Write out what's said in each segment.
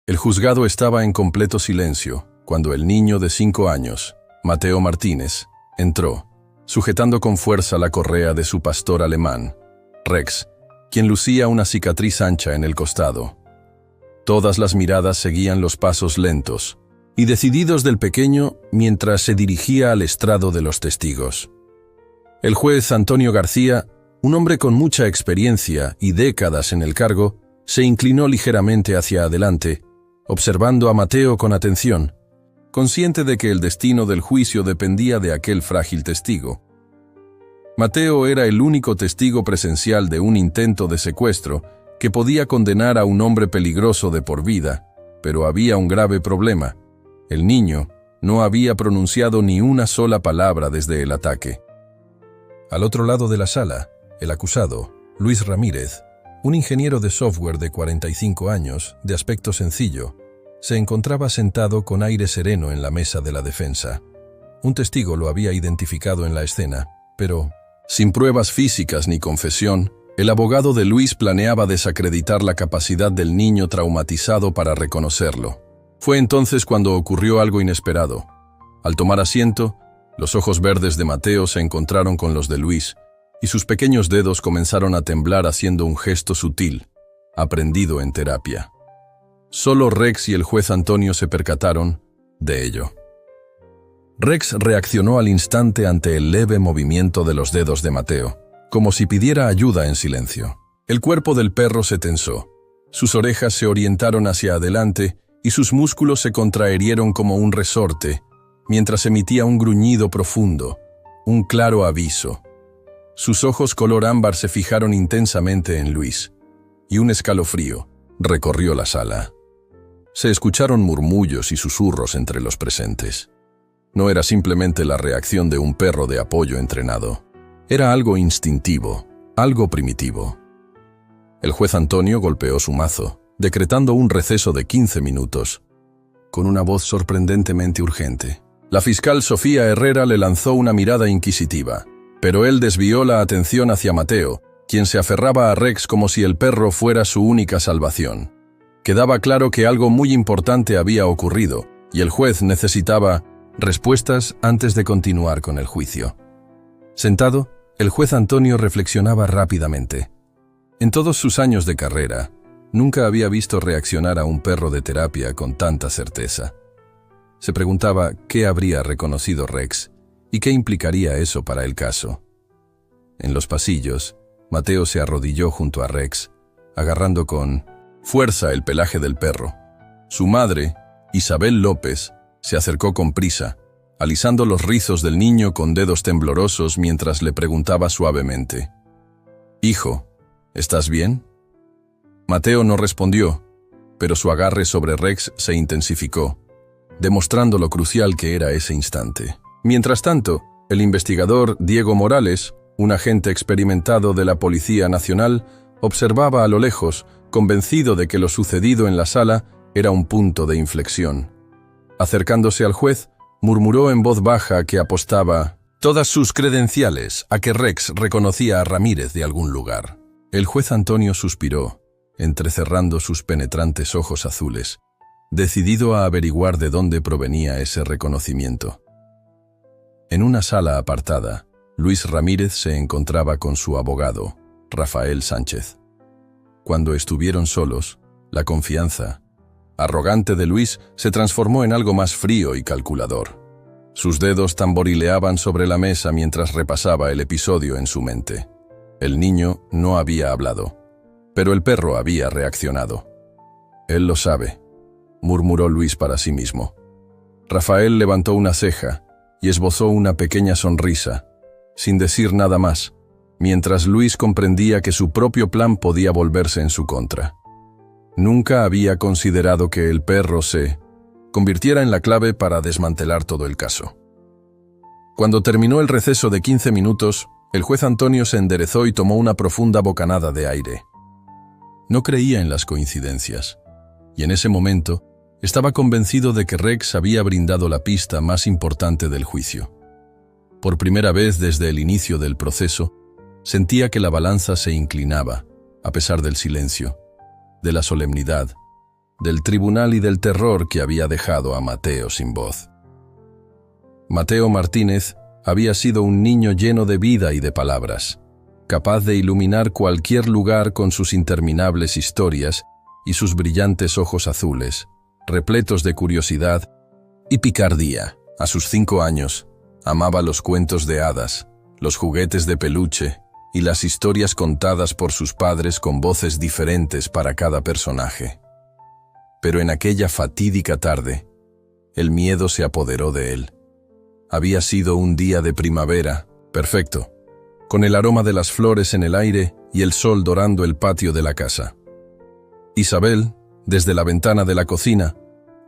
El juzgado estaba en completo silencio cuando el niño de 5 años, Mateo Martínez, entró, sujetando con fuerza la correa de su pastor alemán, Rex, quien lucía una cicatriz ancha en el costado. Todas las miradas seguían los pasos lentos y decididos del pequeño mientras se dirigía al estrado de los testigos. El juez Antonio García, un hombre con mucha experiencia y décadas en el cargo, se inclinó ligeramente hacia adelante, observando a Mateo con atención, consciente de que el destino del juicio dependía de aquel frágil testigo. Mateo era el único testigo presencial de un intento de secuestro que podía condenar a un hombre peligroso de por vida, pero había un grave problema. El niño no había pronunciado ni una sola palabra desde el ataque. Al otro lado de la sala, el acusado, Luis Ramírez, un ingeniero de software de 45 años, de aspecto sencillo, se encontraba sentado con aire sereno en la mesa de la defensa. Un testigo lo había identificado en la escena, pero, sin pruebas físicas ni confesión, el abogado de Luis planeaba desacreditar la capacidad del niño traumatizado para reconocerlo. Fue entonces cuando ocurrió algo inesperado. Al tomar asiento, los ojos verdes de Mateo se encontraron con los de Luis, y sus pequeños dedos comenzaron a temblar haciendo un gesto sutil, aprendido en terapia. Solo Rex y el juez Antonio se percataron de ello. Rex reaccionó al instante ante el leve movimiento de los dedos de Mateo, como si pidiera ayuda en silencio. El cuerpo del perro se tensó, sus orejas se orientaron hacia adelante y sus músculos se contraerieron como un resorte, mientras emitía un gruñido profundo, un claro aviso. Sus ojos color ámbar se fijaron intensamente en Luis, y un escalofrío recorrió la sala. Se escucharon murmullos y susurros entre los presentes. No era simplemente la reacción de un perro de apoyo entrenado. Era algo instintivo, algo primitivo. El juez Antonio golpeó su mazo, decretando un receso de 15 minutos, con una voz sorprendentemente urgente. La fiscal Sofía Herrera le lanzó una mirada inquisitiva, pero él desvió la atención hacia Mateo, quien se aferraba a Rex como si el perro fuera su única salvación. Quedaba claro que algo muy importante había ocurrido, y el juez necesitaba respuestas antes de continuar con el juicio. Sentado, el juez Antonio reflexionaba rápidamente. En todos sus años de carrera, nunca había visto reaccionar a un perro de terapia con tanta certeza. Se preguntaba qué habría reconocido Rex y qué implicaría eso para el caso. En los pasillos, Mateo se arrodilló junto a Rex, agarrando con fuerza el pelaje del perro. Su madre, Isabel López, se acercó con prisa, alisando los rizos del niño con dedos temblorosos mientras le preguntaba suavemente: «Hijo, ¿estás bien?». Mateo no respondió, pero su agarre sobre Rex se intensificó, demostrando lo crucial que era ese instante. Mientras tanto, el investigador Diego Morales, un agente experimentado de la Policía Nacional, observaba a lo lejos, convencido de que lo sucedido en la sala era un punto de inflexión. Acercándose al juez, murmuró en voz baja que apostaba todas sus credenciales a que Rex reconocía a Ramírez de algún lugar. El juez Antonio suspiró, entrecerrando sus penetrantes ojos azules, decidido a averiguar de dónde provenía ese reconocimiento. En una sala apartada, Luis Ramírez se encontraba con su abogado, Rafael Sánchez. Cuando estuvieron solos, la confianza arrogante de Luis se transformó en algo más frío y calculador. Sus dedos tamborileaban sobre la mesa mientras repasaba el episodio en su mente. El niño no había hablado, pero el perro había reaccionado. «Él lo sabe», murmuró Luis para sí mismo. Rafael levantó una ceja y esbozó una pequeña sonrisa, sin decir nada más, mientras Luis comprendía que su propio plan podía volverse en su contra. Nunca había considerado que el perro se convirtiera en la clave para desmantelar todo el caso. Cuando terminó el receso de 15 minutos, el juez Antonio se enderezó y tomó una profunda bocanada de aire. No creía en las coincidencias, y en ese momento estaba convencido de que Rex había brindado la pista más importante del juicio. Por primera vez desde el inicio del proceso, sentía que la balanza se inclinaba, a pesar del silencio, de la solemnidad del tribunal y del terror que había dejado a Mateo sin voz. Mateo Martínez había sido un niño lleno de vida y de palabras, capaz de iluminar cualquier lugar con sus interminables historias y sus brillantes ojos azules, repletos de curiosidad y picardía. A sus 5 años, amaba los cuentos de hadas, los juguetes de peluche y las historias contadas por sus padres con voces diferentes para cada personaje. Pero en aquella fatídica tarde, el miedo se apoderó de él. Había sido un día de primavera, perfecto, con el aroma de las flores en el aire y el sol dorando el patio de la casa. Isabel, desde la ventana de la cocina,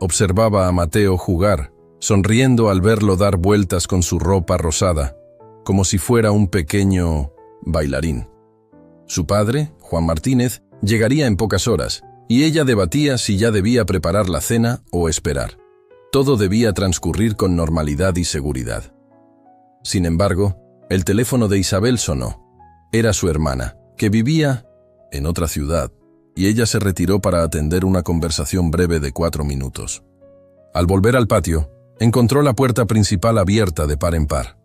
observaba a Mateo jugar, sonriendo al verlo dar vueltas con su ropa rosada, como si fuera un pequeño bailarín. Su padre, Juan Martínez, llegaría en pocas horas, y ella debatía si ya debía preparar la cena o esperar. Todo debía transcurrir con normalidad y seguridad. Sin embargo, el teléfono de Isabel sonó. Era su hermana, que vivía en otra ciudad, y ella se retiró para atender una conversación breve de 4 minutos. Al volver al patio, encontró la puerta principal abierta de par en par.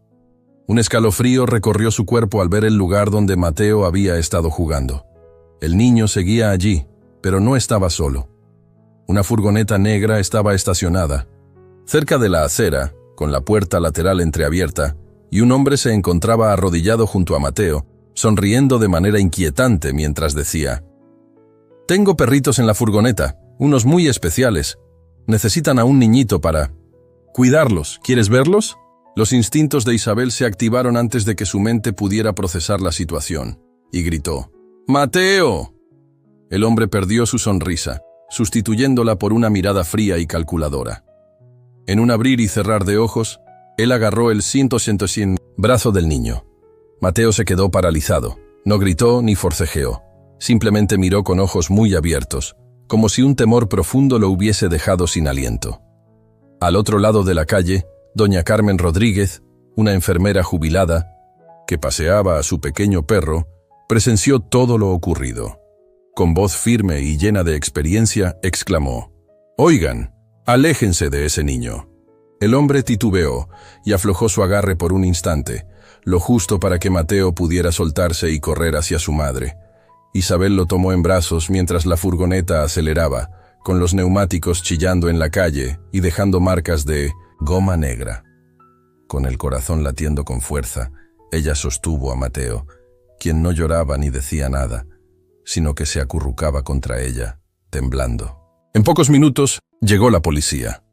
Un escalofrío recorrió su cuerpo al ver el lugar donde Mateo había estado jugando. El niño seguía allí, pero no estaba solo. Una furgoneta negra estaba estacionada cerca de la acera, con la puerta lateral entreabierta, y un hombre se encontraba arrodillado junto a Mateo, sonriendo de manera inquietante mientras decía: «Tengo perritos en la furgoneta, unos muy especiales. Necesitan a un niñito para cuidarlos. ¿Quieres verlos?». Los instintos de Isabel se activaron antes de que su mente pudiera procesar la situación, y gritó: «¡Mateo!». El hombre perdió su sonrisa, sustituyéndola por una mirada fría y calculadora. En un abrir y cerrar de ojos, él agarró el brazo del niño. Mateo se quedó paralizado, no gritó ni forcejeó, simplemente miró con ojos muy abiertos, como si un temor profundo lo hubiese dejado sin aliento. Al otro lado de la calle, doña Carmen Rodríguez, una enfermera jubilada, que paseaba a su pequeño perro, presenció todo lo ocurrido. Con voz firme y llena de experiencia, exclamó: «Oigan, aléjense de ese niño». El hombre titubeó y aflojó su agarre por un instante, lo justo para que Mateo pudiera soltarse y correr hacia su madre. Isabel lo tomó en brazos mientras la furgoneta aceleraba, con los neumáticos chillando en la calle y dejando marcas de goma negra. Con el corazón latiendo con fuerza, ella sostuvo a Mateo, quien no lloraba ni decía nada, sino que se acurrucaba contra ella, temblando. En pocos minutos llegó la policía.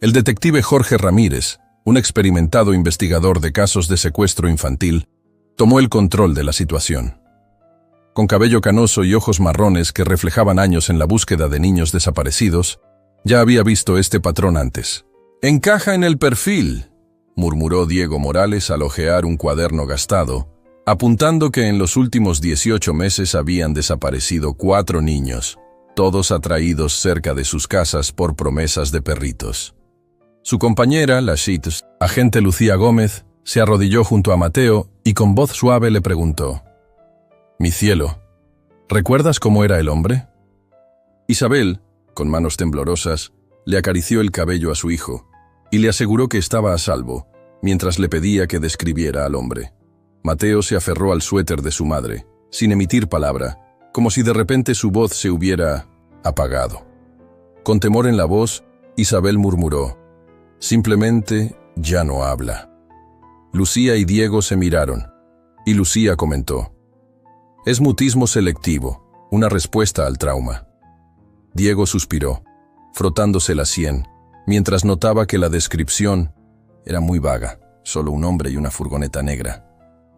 El detective Jorge Ramírez, un experimentado investigador de casos de secuestro infantil, tomó el control de la situación. Con cabello canoso y ojos marrones que reflejaban años en la búsqueda de niños desaparecidos, ya había visto este patrón antes. «Encaja en el perfil», murmuró Diego Morales al hojear un cuaderno gastado, apuntando que en los últimos 18 meses habían desaparecido 4 niños, todos atraídos cerca de sus casas por promesas de perritos. Su compañera, la agente Lucía Gómez, se arrodilló junto a Mateo y con voz suave le preguntó: «Mi cielo, ¿recuerdas cómo era el hombre?». Isabel, con manos temblorosas, le acarició el cabello a su hijo y le aseguró que estaba a salvo, mientras le pedía que describiera al hombre. Mateo se aferró al suéter de su madre, sin emitir palabra, como si de repente su voz se hubiera apagado. Con temor en la voz, Isabel murmuró: «Simplemente ya no habla». Lucía y Diego se miraron, y Lucía comentó: «Es mutismo selectivo, una respuesta al trauma». Diego suspiró, frotándose la sien, mientras notaba que la descripción era muy vaga, solo un hombre y una furgoneta negra.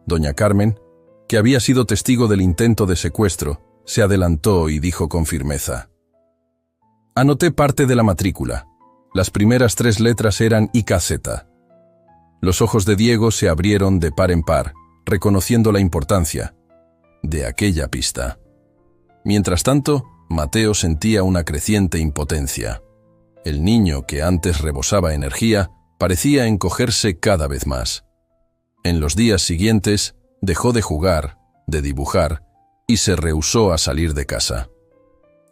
Doña Carmen, que había sido testigo del intento de secuestro, se adelantó y dijo con firmeza: «Anoté parte de la matrícula. Las primeras 3 letras eran IKZ». Los ojos de Diego se abrieron de par en par, reconociendo la importancia de aquella pista. Mientras tanto, Mateo sentía una creciente impotencia. El niño, que antes rebosaba energía, parecía encogerse cada vez más. En los días siguientes, dejó de jugar, de dibujar, y se rehusó a salir de casa.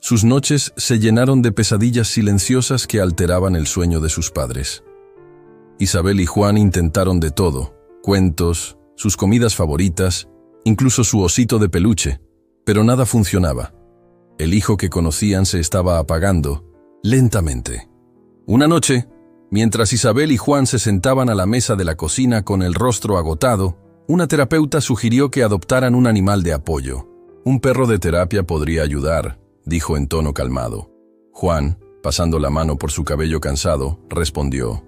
Sus noches se llenaron de pesadillas silenciosas que alteraban el sueño de sus padres. Isabel y Juan intentaron de todo: cuentos, sus comidas favoritas, incluso su osito de peluche, pero nada funcionaba. El hijo que conocían se estaba apagando, lentamente. Una noche, mientras Isabel y Juan se sentaban a la mesa de la cocina con el rostro agotado, una terapeuta sugirió que adoptaran un animal de apoyo. Un perro de terapia podría ayudar, dijo en tono calmado. Juan, pasando la mano por su cabello cansado, respondió: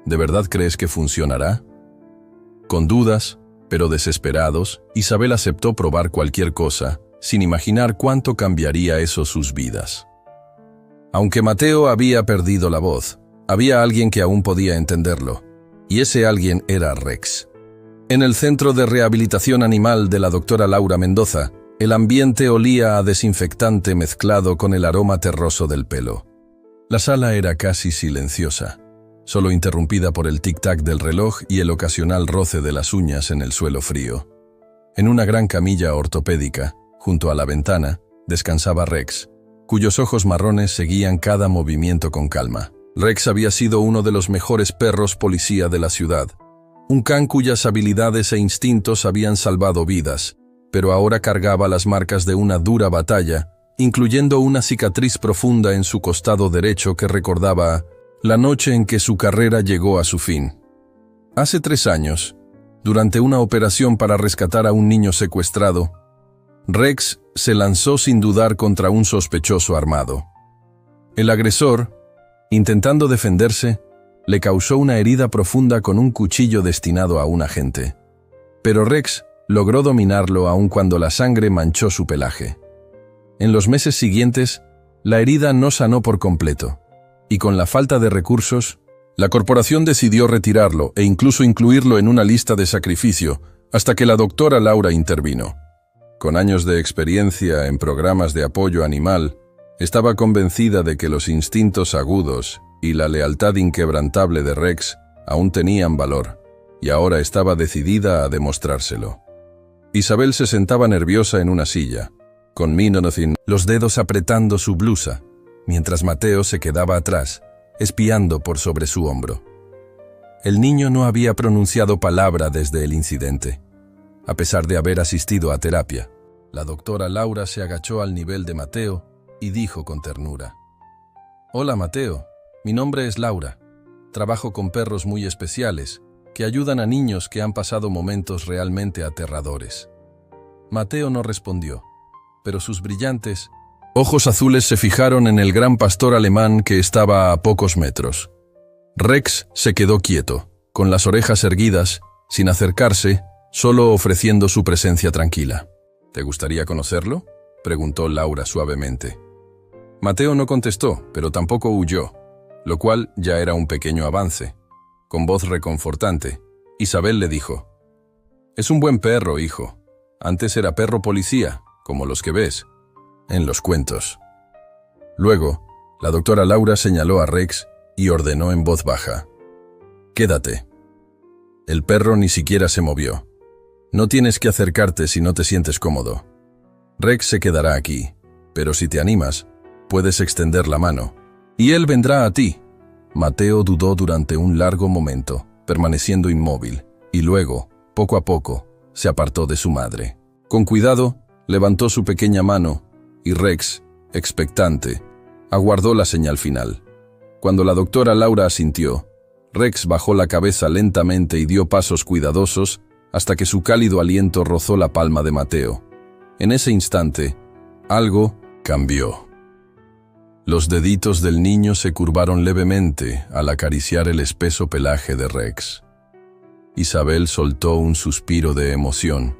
¿De verdad crees que funcionará? Con dudas, pero desesperados, Isabel aceptó probar cualquier cosa, sin imaginar cuánto cambiaría eso sus vidas. Aunque Mateo había perdido la voz, había alguien que aún podía entenderlo, y ese alguien era Rex. En el centro de rehabilitación animal de la doctora Laura Mendoza, el ambiente olía a desinfectante mezclado con el aroma terroso del pelo. La sala era casi silenciosa, solo interrumpida por el tic-tac del reloj y el ocasional roce de las uñas en el suelo frío. En una gran camilla ortopédica, junto a la ventana, descansaba Rex, cuyos ojos marrones seguían cada movimiento con calma. Rex había sido uno de los mejores perros policía de la ciudad, un can cuyas habilidades e instintos habían salvado vidas, pero ahora cargaba las marcas de una dura batalla, incluyendo una cicatriz profunda en su costado derecho que recordaba la noche en que su carrera llegó a su fin. Hace 3 años, durante una operación para rescatar a un niño secuestrado, Rex se lanzó sin dudar contra un sospechoso armado. El agresor, intentando defenderse, le causó una herida profunda con un cuchillo destinado a un agente. Pero Rex logró dominarlo aun cuando la sangre manchó su pelaje. En los meses siguientes, la herida no sanó por completo, y con la falta de recursos, la corporación decidió retirarlo e incluso incluirlo en una lista de sacrificio hasta que la doctora Laura intervino. Con años de experiencia en programas de apoyo animal, estaba convencida de que los instintos agudos y la lealtad inquebrantable de Rex aún tenían valor, y ahora estaba decidida a demostrárselo. Isabel se sentaba nerviosa en una silla, con Minonothin los dedos apretando su blusa, mientras Mateo se quedaba atrás, espiando por sobre su hombro. El niño no había pronunciado palabra desde el incidente, a pesar de haber asistido a terapia. La doctora Laura se agachó al nivel de Mateo y dijo con ternura: «Hola, Mateo. Mi nombre es Laura. Trabajo con perros muy especiales que ayudan a niños que han pasado momentos realmente aterradores». Mateo no respondió, pero sus brillantes ojos azules se fijaron en el gran pastor alemán que estaba a pocos metros. Rex se quedó quieto, con las orejas erguidas, sin acercarse, solo ofreciendo su presencia tranquila. «¿Te gustaría conocerlo?», preguntó Laura suavemente. Mateo no contestó, pero tampoco huyó, lo cual ya era un pequeño avance. Con voz reconfortante, Isabel le dijo: «Es un buen perro, hijo. Antes era perro policía, como los que ves en los cuentos». Luego, la doctora Laura señaló a Rex y ordenó en voz baja: «Quédate». El perro ni siquiera se movió. «No tienes que acercarte si no te sientes cómodo. Rex se quedará aquí, pero si te animas, puedes extender la mano, y él vendrá a ti». Mateo dudó durante un largo momento, permaneciendo inmóvil, y luego, poco a poco, se apartó de su madre. Con cuidado, levantó su pequeña mano, y Rex, expectante, aguardó la señal final. Cuando la doctora Laura asintió, Rex bajó la cabeza lentamente y dio pasos cuidadosos hasta que su cálido aliento rozó la palma de Mateo. En ese instante, algo cambió. Los deditos del niño se curvaron levemente al acariciar el espeso pelaje de Rex. Isabel soltó un suspiro de emoción,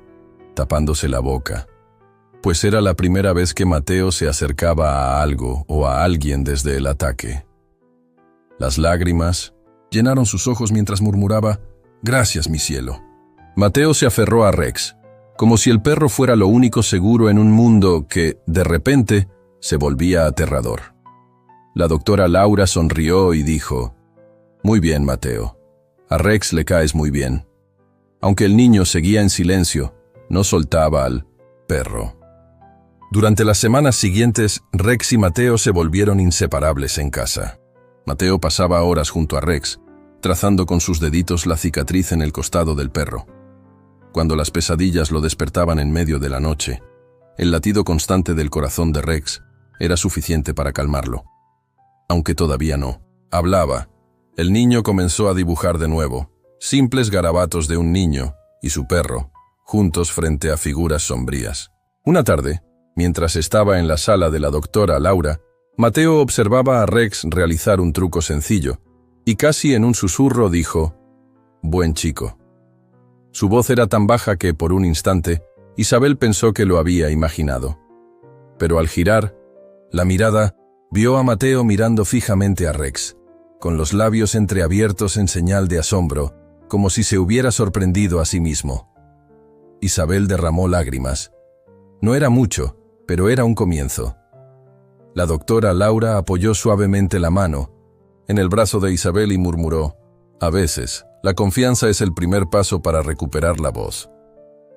tapándose la boca, pues era la primera vez que Mateo se acercaba a algo o a alguien desde el ataque. Las lágrimas llenaron sus ojos mientras murmuraba: «Gracias, mi cielo». Mateo se aferró a Rex, como si el perro fuera lo único seguro en un mundo que, de repente, se volvía aterrador. La doctora Laura sonrió y dijo: «Muy bien, Mateo. A Rex le caes muy bien». Aunque el niño seguía en silencio, no soltaba al perro. Durante las semanas siguientes, Rex y Mateo se volvieron inseparables en casa. Mateo pasaba horas junto a Rex, trazando con sus deditos la cicatriz en el costado del perro. Cuando las pesadillas lo despertaban en medio de la noche, el latido constante del corazón de Rex era suficiente para calmarlo. Aunque todavía no hablaba, el niño comenzó a dibujar de nuevo, simples garabatos de un niño y su perro, juntos frente a figuras sombrías. Una tarde, mientras estaba en la sala de la doctora Laura, Mateo observaba a Rex realizar un truco sencillo, y casi en un susurro dijo: «Buen chico». Su voz era tan baja que, por un instante, Isabel pensó que lo había imaginado. Pero al girar la mirada, vio a Mateo mirando fijamente a Rex, con los labios entreabiertos en señal de asombro, como si se hubiera sorprendido a sí mismo. Isabel derramó lágrimas. No era mucho, pero era un comienzo. La doctora Laura apoyó suavemente la mano en el brazo de Isabel y murmuró: «A veces, la confianza es el primer paso para recuperar la voz».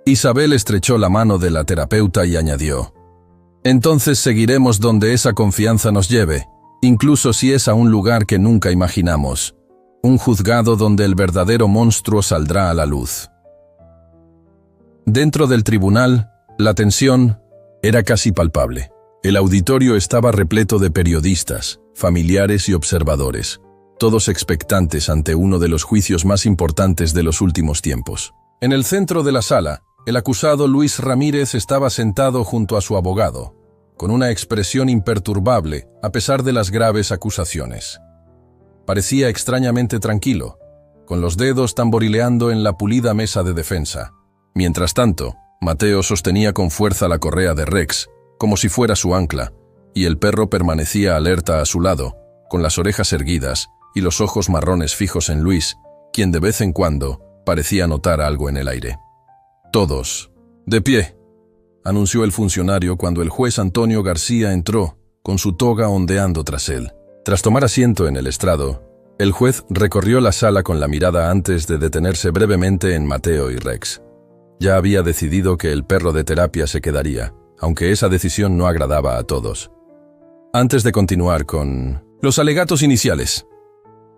Isabel estrechó la mano de la terapeuta y añadió: «Entonces seguiremos donde esa confianza nos lleve, incluso si es a un lugar que nunca imaginamos, un juzgado donde el verdadero monstruo saldrá a la luz». Dentro del tribunal, la tensión era casi palpable. El auditorio estaba repleto de periodistas, familiares y observadores, todos expectantes ante uno de los juicios más importantes de los últimos tiempos. En el centro de la sala, el acusado Luis Ramírez estaba sentado junto a su abogado, con una expresión imperturbable a pesar de las graves acusaciones. Parecía extrañamente tranquilo, con los dedos tamborileando en la pulida mesa de defensa. Mientras tanto, Mateo sostenía con fuerza la correa de Rex, como si fuera su ancla, y el perro permanecía alerta a su lado, con las orejas erguidas y los ojos marrones fijos en Luis, quien de vez en cuando parecía notar algo en el aire. «Todos, de pie», anunció el funcionario cuando el juez Antonio García entró, con su toga ondeando tras él. Tras tomar asiento en el estrado, el juez recorrió la sala con la mirada antes de detenerse brevemente en Mateo y Rex. Ya había decidido que el perro de terapia se quedaría, aunque esa decisión no agradaba a todos. Antes de continuar con los alegatos iniciales,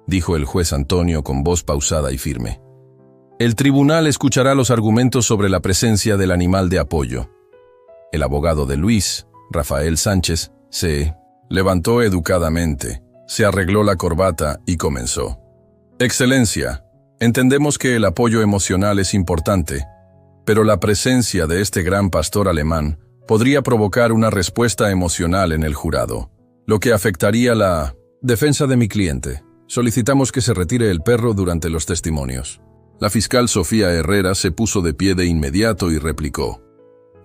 dijo el juez Antonio con voz pausada y firme, el tribunal escuchará los argumentos sobre la presencia del animal de apoyo. El abogado de Luis, Rafael Sánchez, se levantó educadamente, se arregló la corbata y comenzó. Excelencia, entendemos que el apoyo emocional es importante, pero la presencia de este gran pastor alemán podría provocar una respuesta emocional en el jurado, lo que afectaría la defensa de mi cliente. Solicitamos que se retire el perro durante los testimonios. La fiscal Sofía Herrera se puso de pie de inmediato y replicó: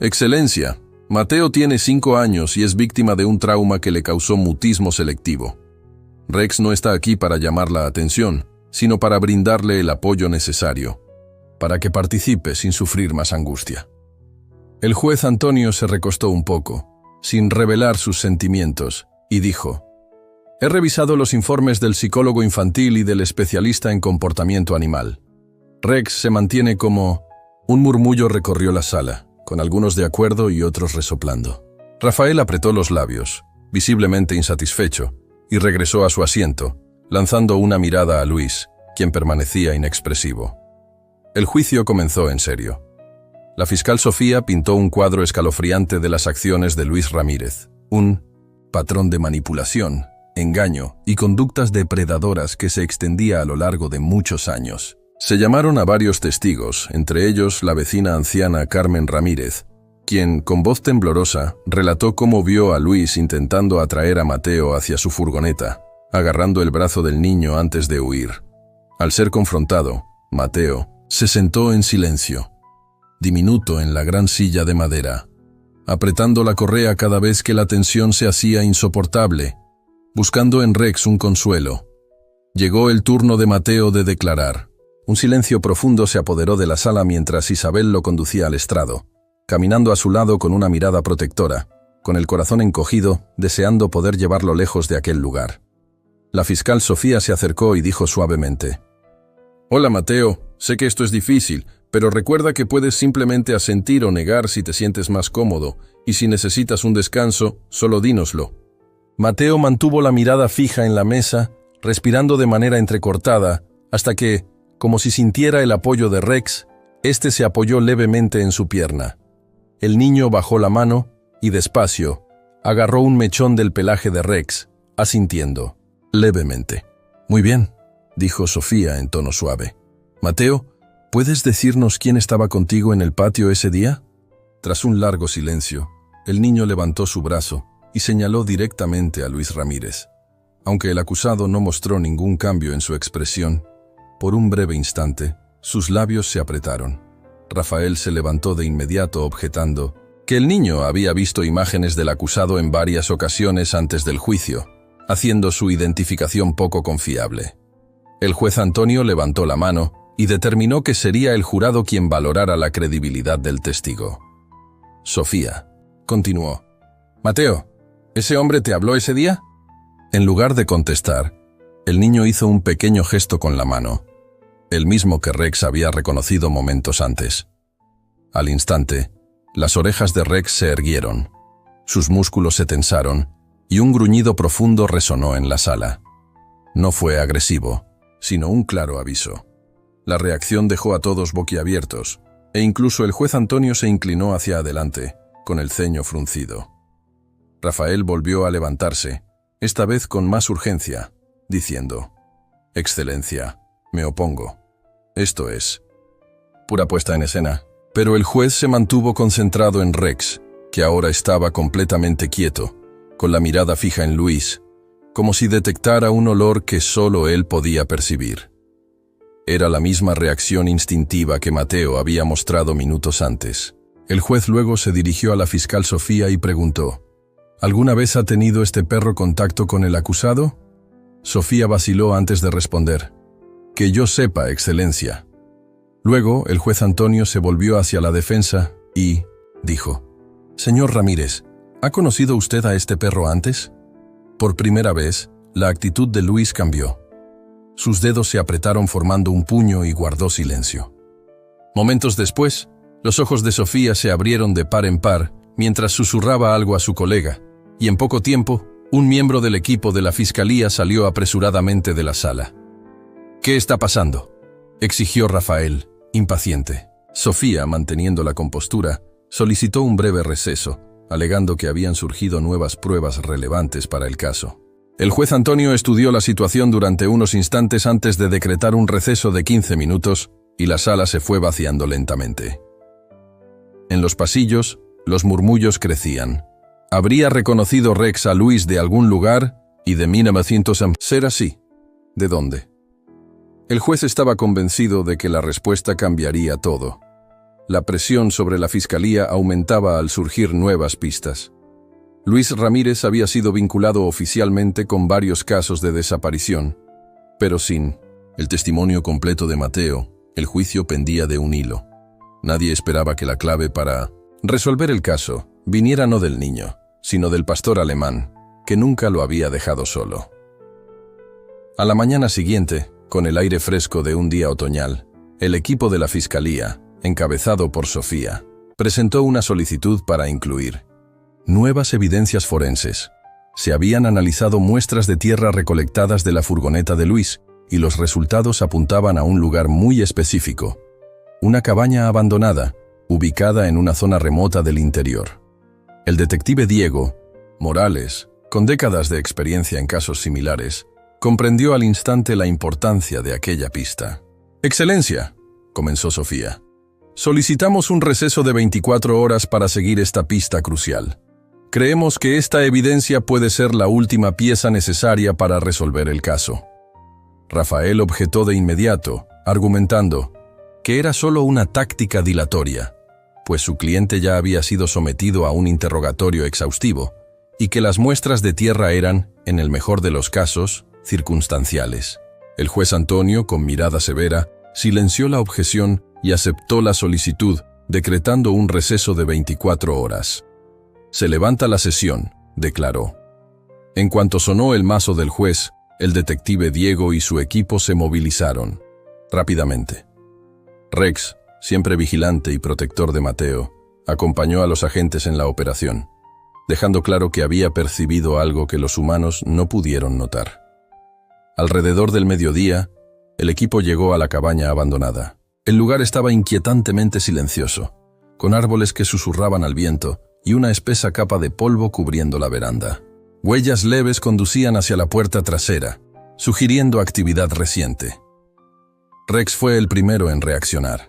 Excelencia, Mateo tiene 5 años y es víctima de un trauma que le causó mutismo selectivo. Rex no está aquí para llamar la atención, sino para brindarle el apoyo necesario, para que participe sin sufrir más angustia. El juez Antonio se recostó un poco, sin revelar sus sentimientos, y dijo: He revisado los informes del psicólogo infantil y del especialista en comportamiento animal. Rex se mantiene como... Un murmullo recorrió la sala, con algunos de acuerdo y otros resoplando. Rafael apretó los labios, visiblemente insatisfecho, y regresó a su asiento, lanzando una mirada a Luis, quien permanecía inexpresivo. El juicio comenzó en serio. La fiscal Sofía pintó un cuadro escalofriante de las acciones de Luis Ramírez, un patrón de manipulación, engaño y conductas depredadoras que se extendía a lo largo de muchos años. Se llamaron a varios testigos, entre ellos la vecina anciana Carmen Ramírez, quien, con voz temblorosa, relató cómo vio a Luis intentando atraer a Mateo hacia su furgoneta, agarrando el brazo del niño antes de huir. Al ser confrontado, Mateo se sentó en silencio, diminuto en la gran silla de madera, apretando la correa cada vez que la tensión se hacía insoportable, buscando en Rex un consuelo. Llegó el turno de Mateo de declarar. Un silencio profundo se apoderó de la sala mientras Isabel lo conducía al estrado, caminando a su lado con una mirada protectora, con el corazón encogido, deseando poder llevarlo lejos de aquel lugar. La fiscal Sofía se acercó y dijo suavemente: Hola Mateo, sé que esto es difícil, pero recuerda que puedes simplemente asentir o negar si te sientes más cómodo, y si necesitas un descanso, solo dínoslo. Mateo mantuvo la mirada fija en la mesa, respirando de manera entrecortada, hasta que, como si sintiera el apoyo de Rex, éste se apoyó levemente en su pierna. El niño bajó la mano y, despacio, agarró un mechón del pelaje de Rex, asintiendo, levemente. «Muy bien», dijo Sofía en tono suave. «Mateo, ¿puedes decirnos quién estaba contigo en el patio ese día?» Tras un largo silencio, el niño levantó su brazo y señaló directamente a Luis Ramírez. Aunque el acusado no mostró ningún cambio en su expresión, por un breve instante, sus labios se apretaron. Rafael se levantó de inmediato objetando que el niño había visto imágenes del acusado en varias ocasiones antes del juicio, haciendo su identificación poco confiable. El juez Antonio levantó la mano y determinó que sería el jurado quien valorara la credibilidad del testigo. Sofía continuó. «Mateo, ¿ese hombre te habló ese día?» En lugar de contestar, el niño hizo un pequeño gesto con la mano, el mismo que Rex había reconocido momentos antes. Al instante, las orejas de Rex se erguieron, sus músculos se tensaron y un gruñido profundo resonó en la sala. No fue agresivo, sino un claro aviso. La reacción dejó a todos boquiabiertos, e incluso el juez Antonio se inclinó hacia adelante, con el ceño fruncido. Rafael volvió a levantarse, esta vez con más urgencia, diciendo: «Excelencia, me opongo. Esto es pura puesta en escena». Pero el juez se mantuvo concentrado en Rex, que ahora estaba completamente quieto, con la mirada fija en Luis, como si detectara un olor que solo él podía percibir. Era la misma reacción instintiva que Mateo había mostrado minutos antes. El juez luego se dirigió a la fiscal Sofía y preguntó: «¿Alguna vez ha tenido este perro contacto con el acusado?» Sofía vaciló antes de responder: «Que yo sepa, excelencia». Luego, el juez Antonio se volvió hacia la defensa y dijo: «Señor Ramírez, ¿ha conocido usted a este perro antes?» Por primera vez, la actitud de Luis cambió. Sus dedos se apretaron formando un puño y guardó silencio. Momentos después, los ojos de Sofía se abrieron de par en par mientras susurraba algo a su colega, y en poco tiempo, un miembro del equipo de la fiscalía salió apresuradamente de la sala. «¿Qué está pasando?», exigió Rafael, impaciente. Sofía, manteniendo la compostura, solicitó un breve receso, alegando que habían surgido nuevas pruebas relevantes para el caso. El juez Antonio estudió la situación durante unos instantes antes de decretar un receso de 15 minutos y la sala se fue vaciando lentamente. En los pasillos, los murmullos crecían. ¿Habría reconocido Rex a Luis de algún lugar y de 1900 ser así? ¿De dónde? El juez estaba convencido de que la respuesta cambiaría todo. La presión sobre la fiscalía aumentaba al surgir nuevas pistas. Luis Ramírez había sido vinculado oficialmente con varios casos de desaparición, pero sin el testimonio completo de Mateo, el juicio pendía de un hilo. Nadie esperaba que la clave para resolver el caso viniera no del niño, sino del pastor alemán, que nunca lo había dejado solo. A la mañana siguiente, con el aire fresco de un día otoñal, el equipo de la fiscalía, encabezado por Sofía, presentó una solicitud para incluir nuevas evidencias forenses. Se habían analizado muestras de tierra recolectadas de la furgoneta de Luis, y los resultados apuntaban a un lugar muy específico: una cabaña abandonada, ubicada en una zona remota del interior. El detective Diego Morales, con décadas de experiencia en casos similares, comprendió al instante la importancia de aquella pista. «Excelencia», comenzó Sofía, «solicitamos un receso de 24 horas para seguir esta pista crucial. Creemos que esta evidencia puede ser la última pieza necesaria para resolver el caso». Rafael objetó de inmediato, argumentando que era solo una táctica dilatoria, pues su cliente ya había sido sometido a un interrogatorio exhaustivo y que las muestras de tierra eran, en el mejor de los casos, circunstanciales. El juez Antonio, con mirada severa, silenció la objeción y aceptó la solicitud, decretando un receso de 24 horas. «Se levanta la sesión», declaró. En cuanto sonó el mazo del juez, el detective Diego y su equipo se movilizaron rápidamente. «Rex, siempre vigilante y protector de Mateo, acompañó a los agentes en la operación, dejando claro que había percibido algo que los humanos no pudieron notar. Alrededor del mediodía, el equipo llegó a la cabaña abandonada. El lugar estaba inquietantemente silencioso, con árboles que susurraban al viento y una espesa capa de polvo cubriendo la veranda. Huellas leves conducían hacia la puerta trasera, sugiriendo actividad reciente. Rex fue el primero en reaccionar.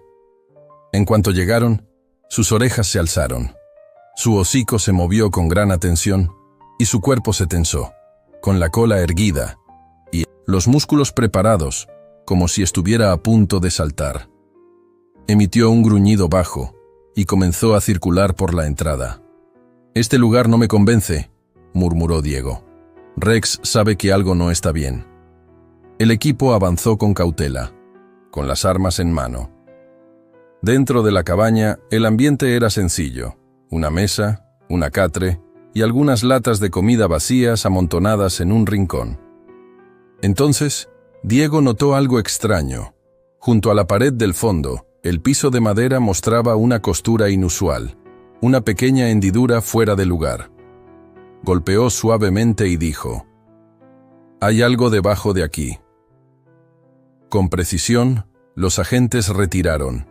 En cuanto llegaron, sus orejas se alzaron. Su hocico se movió con gran atención y su cuerpo se tensó, con la cola erguida y los músculos preparados, como si estuviera a punto de saltar. Emitió un gruñido bajo y comenzó a circular por la entrada. «Este lugar no me convence», murmuró Diego. «Rex sabe que algo no está bien». El equipo avanzó con cautela, con las armas en mano. Dentro de la cabaña, el ambiente era sencillo. Una mesa, una catre y algunas latas de comida vacías amontonadas en un rincón. Entonces, Diego notó algo extraño. Junto a la pared del fondo, el piso de madera mostraba una costura inusual, una pequeña hendidura fuera de lugar. Golpeó suavemente y dijo: «Hay algo debajo de aquí». Con precisión, los agentes retiraron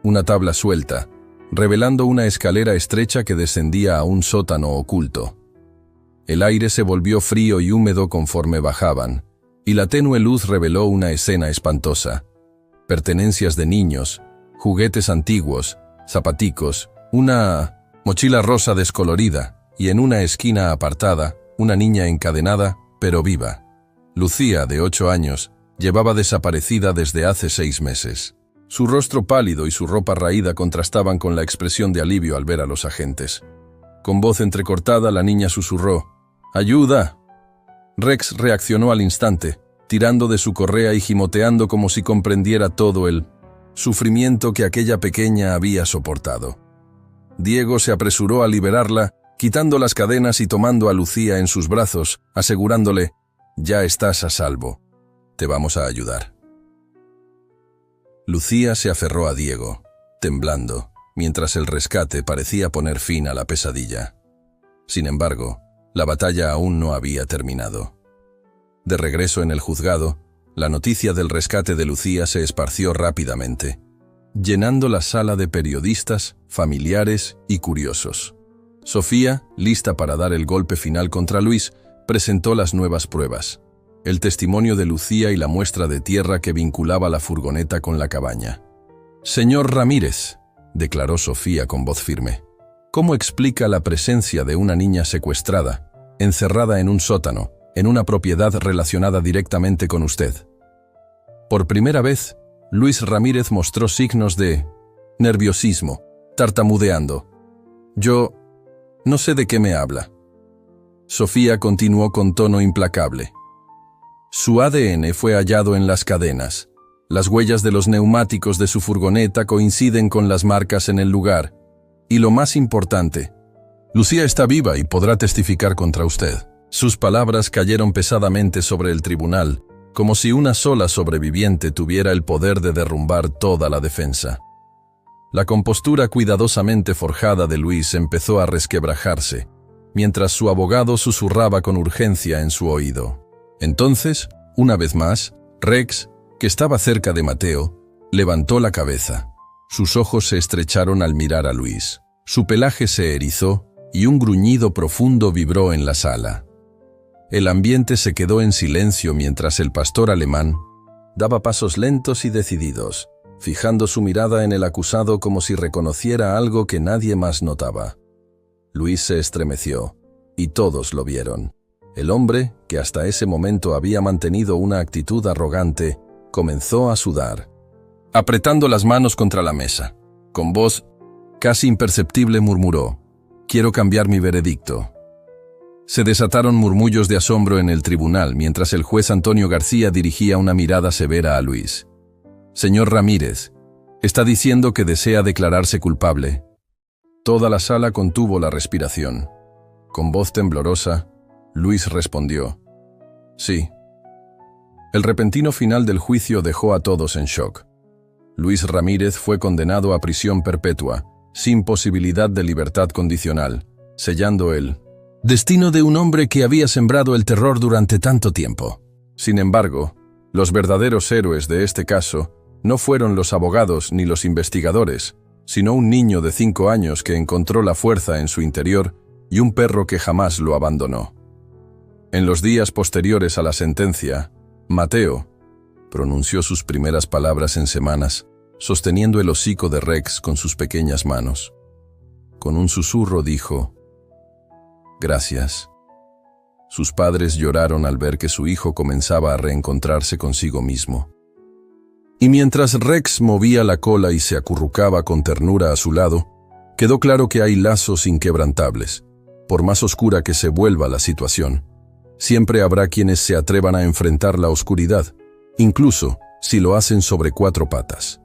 una tabla suelta, revelando una escalera estrecha que descendía a un sótano oculto. El aire se volvió frío y húmedo conforme bajaban, y la tenue luz reveló una escena espantosa. Pertenencias de niños, juguetes antiguos, zapaticos, una mochila rosa descolorida, y en una esquina apartada, una niña encadenada, pero viva. Lucía, de 8 años, llevaba desaparecida desde hace 6 meses. Su rostro pálido y su ropa raída contrastaban con la expresión de alivio al ver a los agentes. Con voz entrecortada, la niña susurró: «¡Ayuda!». Rex reaccionó al instante, tirando de su correa y gimoteando como si comprendiera todo el sufrimiento que aquella pequeña había soportado. Diego se apresuró a liberarla, quitando las cadenas y tomando a Lucía en sus brazos, asegurándole: «Ya estás a salvo. Te vamos a ayudar». Lucía se aferró a Diego, temblando, mientras el rescate parecía poner fin a la pesadilla. Sin embargo, la batalla aún no había terminado. De regreso en el juzgado, la noticia del rescate de Lucía se esparció rápidamente, llenando la sala de periodistas, familiares y curiosos. Sofía, lista para dar el golpe final contra Luis, presentó las nuevas pruebas: el testimonio de Lucía y la muestra de tierra que vinculaba la furgoneta con la cabaña. «Señor Ramírez», declaró Sofía con voz firme, «¿cómo explica la presencia de una niña secuestrada, encerrada en un sótano, en una propiedad relacionada directamente con usted?» Por primera vez, Luis Ramírez mostró signos de nerviosismo, tartamudeando. «Yo no sé de qué me habla». Sofía continuó con tono implacable. «Su ADN fue hallado en las cadenas. Las huellas de los neumáticos de su furgoneta coinciden con las marcas en el lugar. Y lo más importante, Lucía está viva y podrá testificar contra usted». Sus palabras cayeron pesadamente sobre el tribunal, como si una sola sobreviviente tuviera el poder de derrumbar toda la defensa. La compostura cuidadosamente forjada de Luis empezó a resquebrajarse, mientras su abogado susurraba con urgencia en su oído. Entonces, una vez más, Rex, que estaba cerca de Mateo, levantó la cabeza. Sus ojos se estrecharon al mirar a Luis. Su pelaje se erizó y un gruñido profundo vibró en la sala. El ambiente se quedó en silencio mientras el pastor alemán daba pasos lentos y decididos, fijando su mirada en el acusado como si reconociera algo que nadie más notaba. Luis se estremeció, y todos lo vieron. El hombre, que hasta ese momento había mantenido una actitud arrogante, comenzó a sudar, apretando las manos contra la mesa. Con voz casi imperceptible murmuró: «Quiero cambiar mi veredicto». Se desataron murmullos de asombro en el tribunal mientras el juez Antonio García dirigía una mirada severa a Luis. «Señor Ramírez, ¿está diciendo que desea declararse culpable?». Toda la sala contuvo la respiración. Con voz temblorosa, Luis respondió: «Sí». El repentino final del juicio dejó a todos en shock. Luis Ramírez fue condenado a prisión perpetua, sin posibilidad de libertad condicional, sellando el destino de un hombre que había sembrado el terror durante tanto tiempo. Sin embargo, los verdaderos héroes de este caso no fueron los abogados ni los investigadores, sino un niño de 5 años que encontró la fuerza en su interior y un perro que jamás lo abandonó. En los días posteriores a la sentencia, Mateo pronunció sus primeras palabras en semanas, sosteniendo el hocico de Rex con sus pequeñas manos. Con un susurro dijo: «Gracias». Sus padres lloraron al ver que su hijo comenzaba a reencontrarse consigo mismo. Y mientras Rex movía la cola y se acurrucaba con ternura a su lado, quedó claro que hay lazos inquebrantables. Por más oscura que se vuelva la situación, siempre habrá quienes se atrevan a enfrentar la oscuridad, incluso si lo hacen sobre 4 patas.